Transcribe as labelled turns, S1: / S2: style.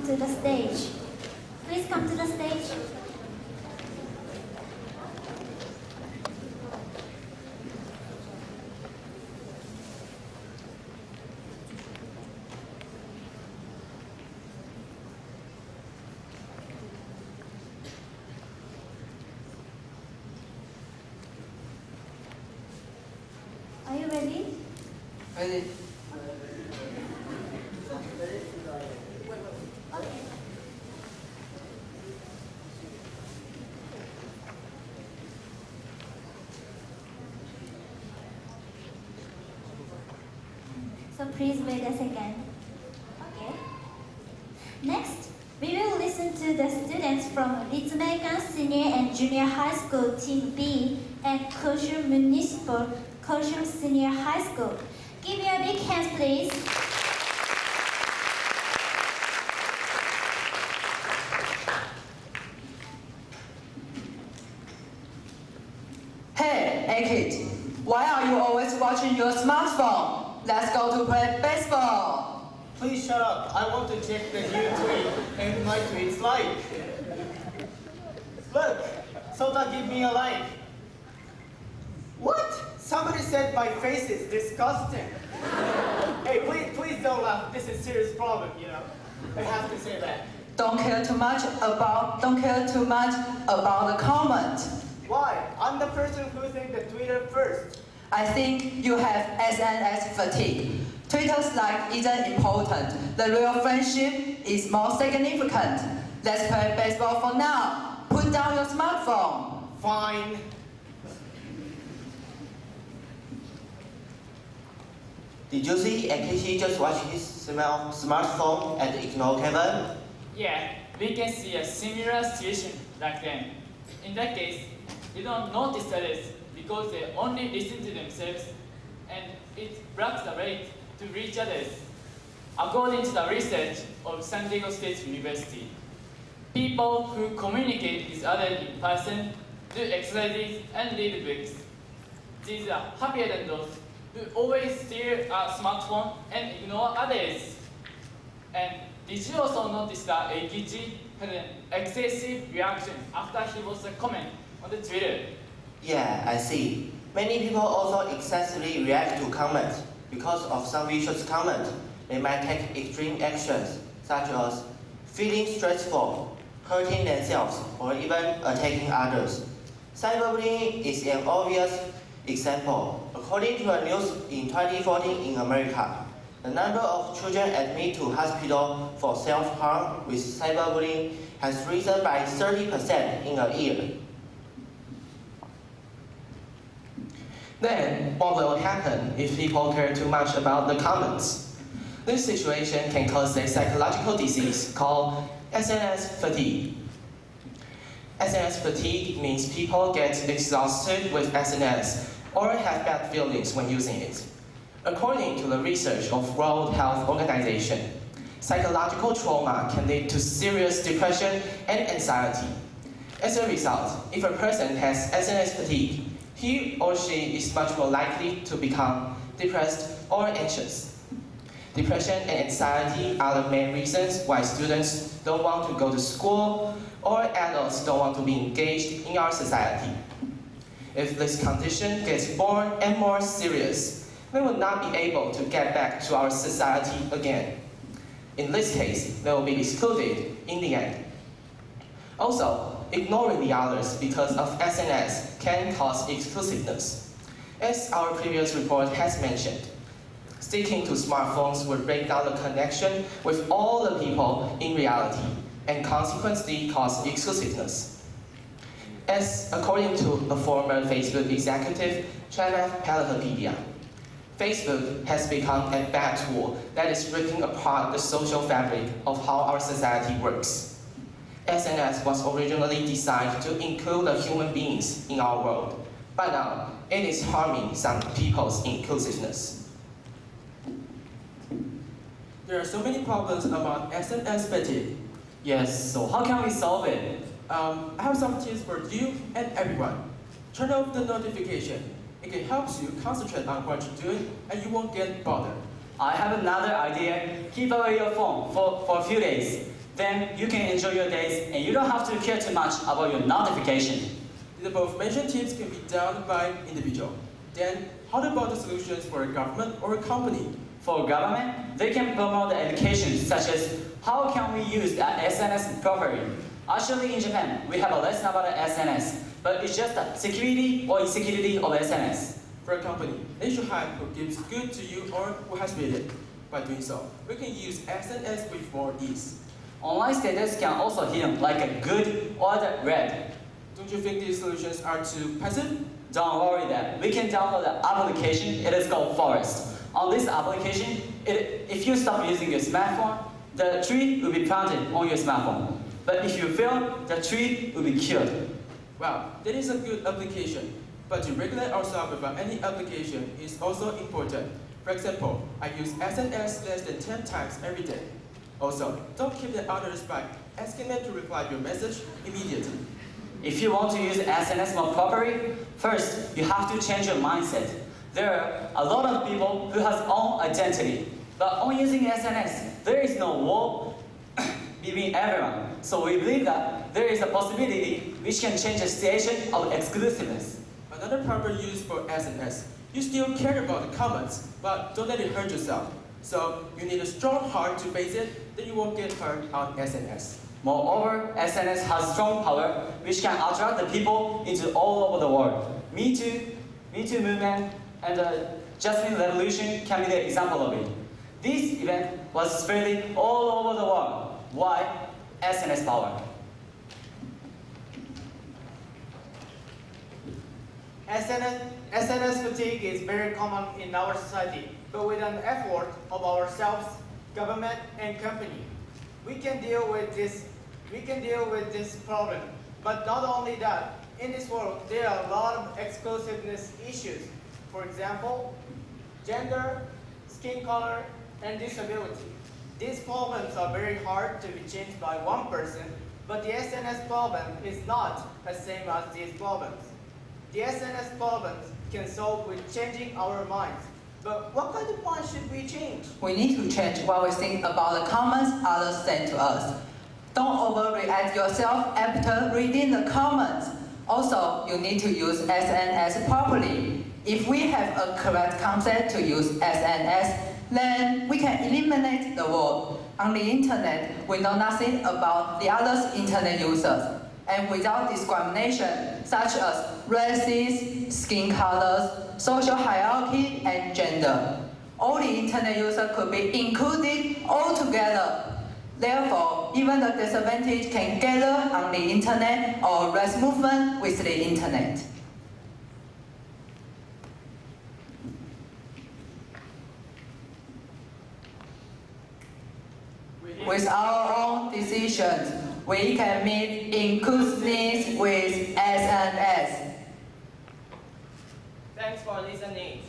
S1: come to the stage. Please come to the stage. Are you ready?
S2: Ready?
S1: Okay. So please wait a second. Okay. Next, we will listen to the students from P立命中Senior and Junior High School Team B and Kaohsiung Municipal Kaohsiung Senior High School. Give me a big hand, please.
S2: Hey kid, why are you always watching your smartphone? Let's go to play baseball.
S3: Please shut up. I want to check the new tweet and my tweet's like. Look, Sota give me a like. What? Somebody said my face is disgusting. Hey, please don't laugh. This is a serious problem, you know. I have to say that.
S2: Don't care too much about the comment.
S3: Why? I'm the person who thinks the Twitter first.
S2: I think you have SNS fatigue. Twitter's like isn't important. The real friendship is more significant. Let's play baseball for now. Put down your smartphone.
S3: Fine.
S4: Did you see Akishi just watch his smartphone and ignore Kevin?
S5: Yeah, we can see a similar situation like them. In that case, they don't notice others because they only listen to themselves, and it blocks the rate to reach others. According to the research of San Diego State University, people who communicate with others in person, do exercises, and read books. These are happier than those who always stare at a smartphone and ignore others. And did you also notice that Eikichi had an excessive reaction after he was a comment on the Twitter?
S4: Yeah, I see. Many people also excessively react to comments. Because of some vicious comments, they might take extreme actions, such as feeling stressful, hurting themselves, or even attacking others. Cyberbullying is an obvious example. According to a news in 2014 in America, the number of children admitted to hospital for self-harm with cyberbullying has risen by 30% in a year.
S6: Then, what will happen if people care too much about the comments? This situation can cause a psychological disease called SNS fatigue. SNS fatigue means people get exhausted with SNS or have bad feelings when using it. According to the research of World Health Organization, psychological trauma can lead to serious depression and anxiety. As a result, if a person has SNS fatigue, he or she is much more likely to become depressed or anxious. Depression and anxiety are the main reasons why students don't want to go to school or adults don't want to be engaged in our society. If this condition gets more and more serious, we will not be able to get back to our society again. In this case, they will be excluded in the end. Also, ignoring the others because of SNS can cause exclusiveness. As our previous report has mentioned, sticking to smartphones will break down the connection with all the people in reality and consequently cause exclusiveness. As according to a former Facebook executive, P. Facebook has become a bad tool that is ripping apart the social fabric of how our society works. SNS was originally designed to include the human beings in our world, but now it is harming some people's inclusiveness.
S7: There are so many problems about SNS fatigue.
S5: Yes, so how can we solve it?
S7: I have some tips for you and everyone. Turn off the notification. It can help you concentrate on what you're doing and you won't get bothered.
S5: I have another idea. Keep away your phone for a few days.
S8: then you can enjoy your days and you don't have to care too much about your notification.
S7: The above-mentioned tips can be done by individual. Then, how about the solutions for a government or a company?
S8: For government, they can promote the education such as how can we use the SNS properly. Actually, in Japan, we have a lesson about the SNS, but it's just the security or insecurity of SNS.
S7: For a company, they should hire who gives good to you or who has read it. By doing so, we can use SNS with more ease.
S8: Online status can also hidden like a good or the red.
S7: Don't you think these solutions are too passive?
S8: Don't worry that we can download the application. It is called Forest. On this application, if you stop using your smartphone, the tree will be planted on your smartphone. But if you fail, the tree will be killed.
S7: Wow, that is a good application. But to regulate ourselves without any application is also important. For example, I use SNS less than 10 times every day. Also, don't keep the others back, asking them to reply your message immediately.
S8: If you want to use SNS more properly, first you have to change your mindset. There are a lot of people who have own identity, but on using SNS, there is no wall between everyone. So we believe that there is a possibility which can change the situation of exclusiveness.
S7: Another proper use for SNS. You still care about the comments, but don't let it hurt yourself. So you need a strong heart to face it, then you won't get hurt on SNS.
S8: Moreover, SNS has strong power which can attract the people into all over the world. Me Too movement, and the Jasmine Revolution can be the example of it. This event was spreading all over the world. Why? SNS power.
S3: SNS fatigue is very common in our society, but with an effort of ourselves, government, and company, we can deal with this problem. But not only that, in this world, there are a lot of exclusiveness issues. For example, gender, skin color, and disability. These problems are very hard to be changed by one person, but the SNS problem is not the same as these problems. The SNS problems can solve with changing our minds. But what kind of mind should we change?
S2: We need to change what we think about the comments others send to us. Don't overreact yourself after reading the comments. Also, you need to use SNS properly. If we have a correct concept to use SNS, then we can eliminate the word. On the internet, we know nothing about the other internet users. And without discrimination, such as races, skin colors, social hierarchy, and gender, all the internet users could be included all together. Therefore, even the disadvantaged can gather on the internet or raise movement with the internet. With our own decisions, we can meet inclusiveness with SNS.
S4: Thanks for listening.